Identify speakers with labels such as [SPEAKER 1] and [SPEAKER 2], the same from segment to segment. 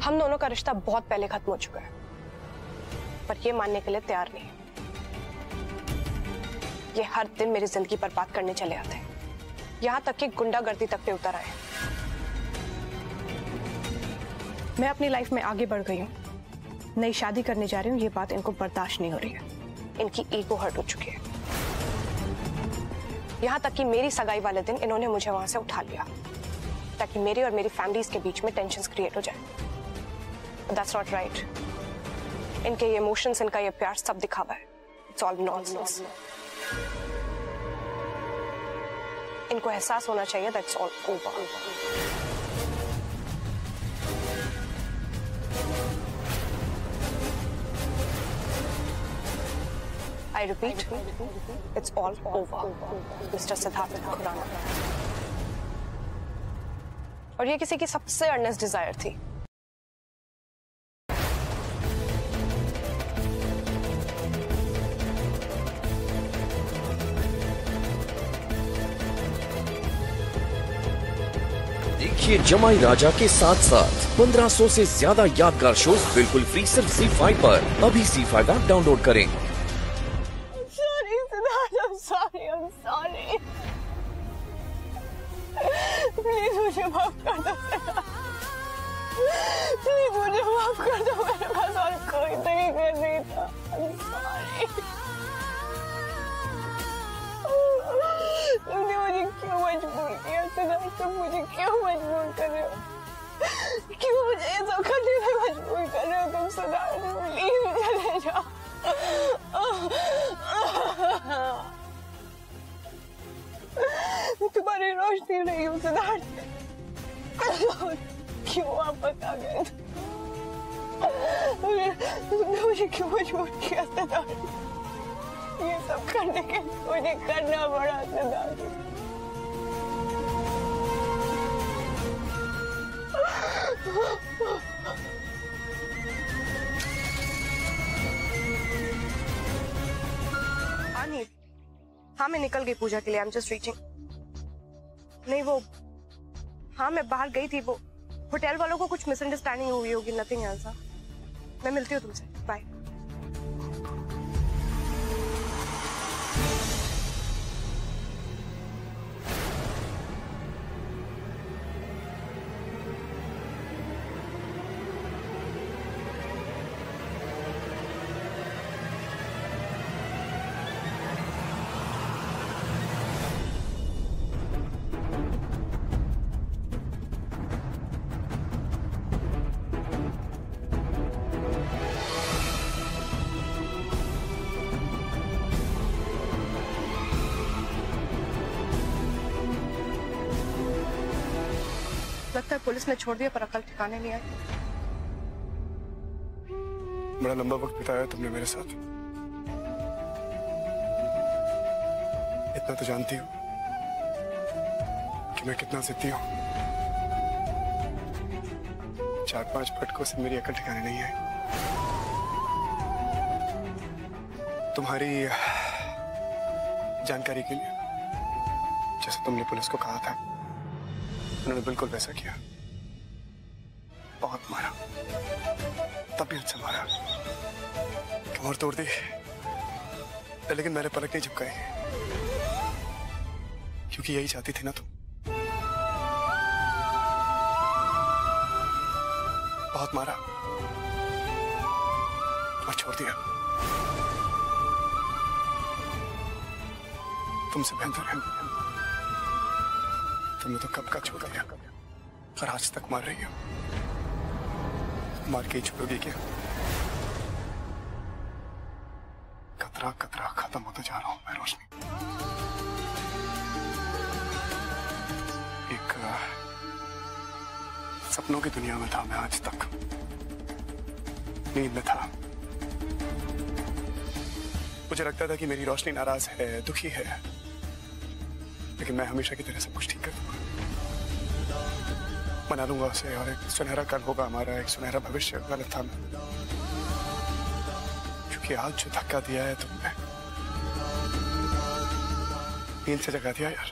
[SPEAKER 1] हम दोनों का रिश्ता बहुत पहले खत्म हो चुका है, पर ये मानने के लिए तैयार नहीं है। ये हर दिन मेरी जिंदगी बर्बाद करने चले आते हैं, यहां तक कि गुंडागर्दी तक पे उतर आए। मैं अपनी लाइफ में आगे बढ़ गई हूँ, नई शादी करने जा रही हूँ, ये बात इनको बर्दाश्त नहीं हो रही है। इनकी ईगो हर्ट हो चुकी है। यहां तक कि मेरी सगाई वाले दिन इन्होंने मुझे वहां से उठा लिया ताकि मेरी और मेरी फैमिलीज के बीच में टेंशन्स क्रिएट हो जाए। That's not right. इनके ये इमोशंस, इनका ये प्यार सब दिखावा है। It's all nonsense. इनको एहसास होना चाहिए that's all over. I repeat, it's all over, Mr. Siddharth Khurana. और ये किसी की सबसे अर्नेस्ट डिजायर थी।
[SPEAKER 2] देखिए जमाई राजा के साथ साथ 1500 से ज्यादा यादगार शोज बिल्कुल फ्री सिर्फ ZEE5 पर। अभी ZEE5 ऐप डाउनलोड करें।
[SPEAKER 1] I'm sorry. प्लीज मुझे माफ कर दो। प्लीज मुझे माफ कर दो, मेरे पास और कोई तरीका नहीं था। I'm sorry. तुमने मुझे क्यों मजबूर किया सिद्धार्थ? तुम मुझे क्यों मजबूर कर रहे हो? क्यों मुझे ये सब करने में मजबूर कर रहे हो तुम सिद्धार्थ? प्लीज चले जाओ। तुम्हारी रोशनी नहीं हूँ सिद्धार्थ। क्यों वापस आ गए? तुमने मुझे क्यों मजबूर किया सिद्धार्थ? ये सब करने के मुझे करना पड़ा सिद्धार्थ। हाँ मैं निकल गई पूजा के लिए। I am just reaching. नहीं वो, हाँ मैं बाहर गई थी, वो होटल वालों को कुछ मिसअंडरस्टैंडिंग हुई होगी। Nothing else. मैं मिलती हूँ तुमसे। बाय। लगता है पुलिस ने छोड़ दिया पर अकल ठिकाने नहीं आई।
[SPEAKER 3] बड़ा लंबा वक्त बिताया तुमने मेरे साथ। इतना तो जानती हो कि मैं कितना जिद्दी हूं। 4-5 फटकों से मेरी अकल ठिकाने नहीं आई। तुम्हारी जानकारी के लिए, जैसे तुमने पुलिस को कहा था, उन्होंने बिल्कुल वैसा किया। बहुत मारा, तबीयत से मारा, कमर तोड़ दी, लेकिन मैंने पलक नहीं झपकाई, क्योंकि यही चाहती थी ना तुम। बहुत मारा और छोड़ दिया। तुमसे बेहतर है, तुमने तो कब का छोड़ दिया और आज तक मार रही हो। मार के ही छोड़ोगी क्या? कतरा कतरा खत्म होता जा रहा हूं मैं रोशनी। एक सपनों की दुनिया में था मैं आज तक, नींद में था। मुझे लगता था कि मेरी रोशनी नाराज है, दुखी है, लेकिन मैं हमेशा की तरह सब कुछ ठीक कर दूंगा, मना लूंगा उसे, और एक सुनहरा कल होगा हमारा, एक सुनहरा भविष्य। गलत था मैं, क्योंकि आज जो धक्का दिया है तुमने, नींद से जगा दिया यार।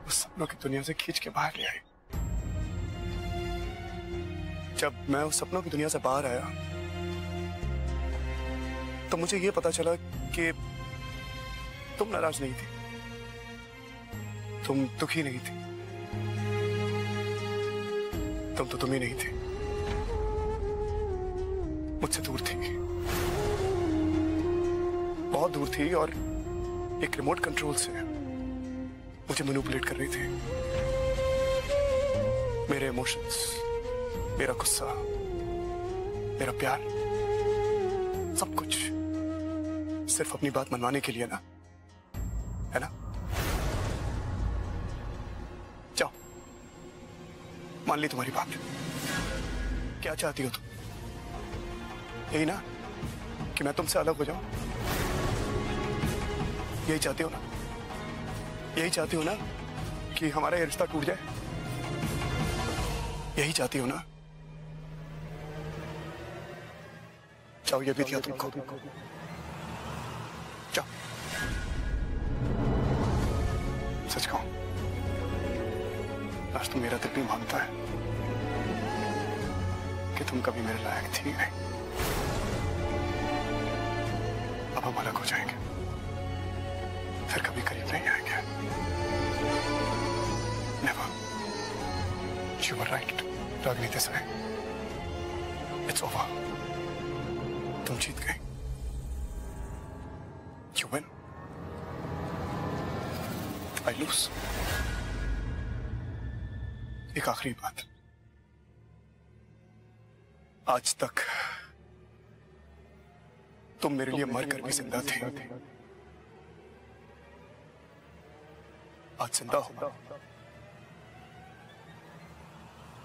[SPEAKER 3] उस सपनों की दुनिया से खींच के बाहर ले आई। जब मैं उस सपनों की दुनिया से बाहर आया तो मुझे ये पता चला कि तुम नाराज नहीं थी, तुम दुखी नहीं थी, तुम तो तुम ही नहीं थी, मुझसे दूर थी, बहुत दूर थी और एक रिमोट कंट्रोल से मुझे मैनिपुलेट कर रही थी। मेरे इमोशंस, मेरा गुस्सा, मेरा प्यार, सब कुछ सिर्फ अपनी बात मनवाने के लिए ना, है ना? जाओ, मान ली तुम्हारी बात। क्या चाहती हो तुम? यही ना कि मैं तुमसे अलग हो जाऊं? यही चाहती हो ना? यही चाहती हो ना कि हमारा ये रिश्ता टूट जाए? यही चाहती हो ना? जाओ, ये भी दिया तुमको। जाओ, सच कहूं, आज तो मेरा दिल भी मानता है कि तुम कभी मेरे लायक थी नहीं। अब हम अलग हो जाएंगे, फिर कभी करीब नहीं आएंगे। Never. You were right, Ragini Desai. It's over. तुम जीत गए। You win. I lose. एक आखिरी बात, आज तक तुम मेरे लिए मरकर भी जिंदा थे, आज जिंदा हो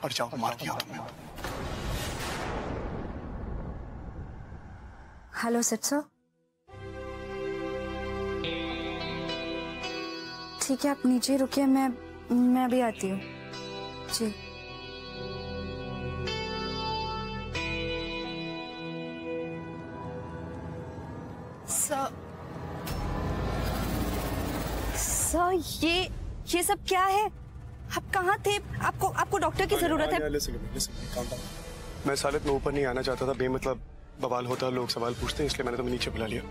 [SPEAKER 3] और जाओ, मार दिया तुमने।
[SPEAKER 4] Hello sir. ठीक है, आप नीचे रुकिए, मैं अभी आती हूँ। जी। सर, ये सब क्या है? आप कहाँ थे? आपको डॉक्टर की जरूरत है।
[SPEAKER 3] मैं सालिद में ऊपर नहीं आना चाहता था, बेमतलब बवाल होता, लोग सवाल पूछते हैं, इसलिए मैंने तुम्हें नीचे बुला लिया।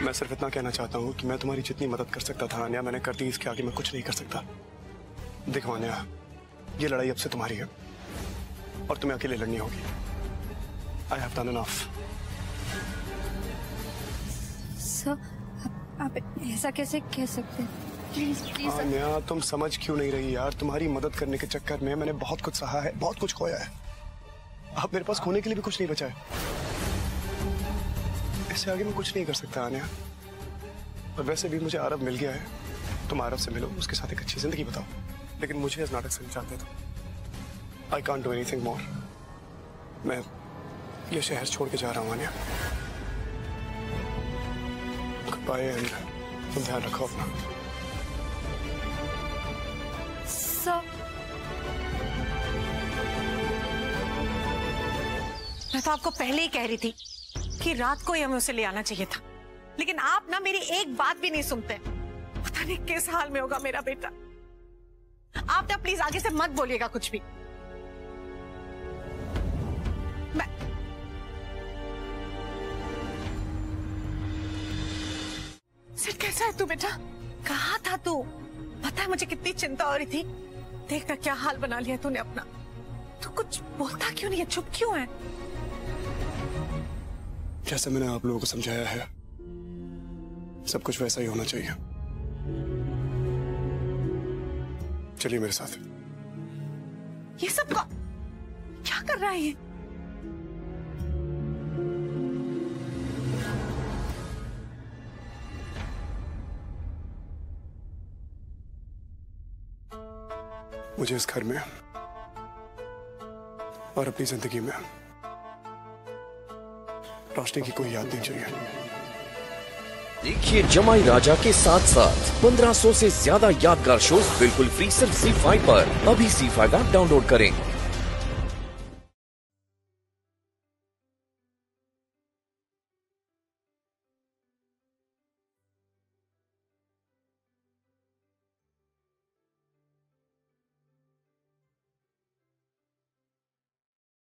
[SPEAKER 3] मैं सिर्फ इतना कहना चाहता हूँ कि मैं तुम्हारी जितनी मदद कर सकता था आन्या, मैंने कर दी। इसके आगे मैं कुछ नहीं कर सकता। देखो आन्या, ये लड़ाई अब से तुम्हारी है और तुम्हें अकेले लड़नी होगी। I have done enough.
[SPEAKER 4] Sir, आप ऐसा कैसे कह सकते हैं? प्लीज
[SPEAKER 3] आन्या, तुम समझ क्यों नहीं रही यार? तुम्हारी मदद करने के चक्कर में मैंने बहुत कुछ सहा है, बहुत कुछ खोया है। अब मेरे पास खोने के लिए भी कुछ नहीं बचा है। इससे आगे मैं कुछ नहीं कर सकता आन्या। और वैसे भी मुझे आरव मिल गया है, तुम आरव से मिलो, उसके साथ एक अच्छी जिंदगी बताओ। लेकिन मुझे इस नाटक से नहीं चाहते तुम। I can't do anything more. मैं ये शहर छोड़ के जा रहा हूँ आन्या। Goodbye and तुम ध्यान रखो अपना।
[SPEAKER 5] मैं तो आपको पहले ही कह रही थी कि रात को ही हमें उसे ले आना चाहिए था, लेकिन आप ना मेरी एक बात भी नहीं सुनते। पता नहीं किस हाल में होगा मेरा बेटा। आप ना प्लीज आगे से मत बोलिएगा कुछ भी। सिर्फ कैसा है तू बेटा? कहाँ था तू? पता है मुझे कितनी चिंता हो रही थी। देखना क्या हाल बना लिया तूने अपना। तू कुछ बोलता क्यों नहीं है? चुप क्यों है?
[SPEAKER 3] जैसे मैंने आप लोगों को समझाया है, सब कुछ वैसा ही होना चाहिए। चलिए मेरे साथ।
[SPEAKER 5] ये सब क्या कर रहा है ये?
[SPEAKER 3] मुझे इस घर में और अपनी जिंदगी में रोशनी की कोई याद नहीं चाहिए।
[SPEAKER 2] देखिए जमाई राजा के साथ साथ 1500 से ज्यादा यादगार शोज बिल्कुल फ्री सिर्फ ZEE5 पर। अभी ZEE5 ऐप डाउनलोड करें।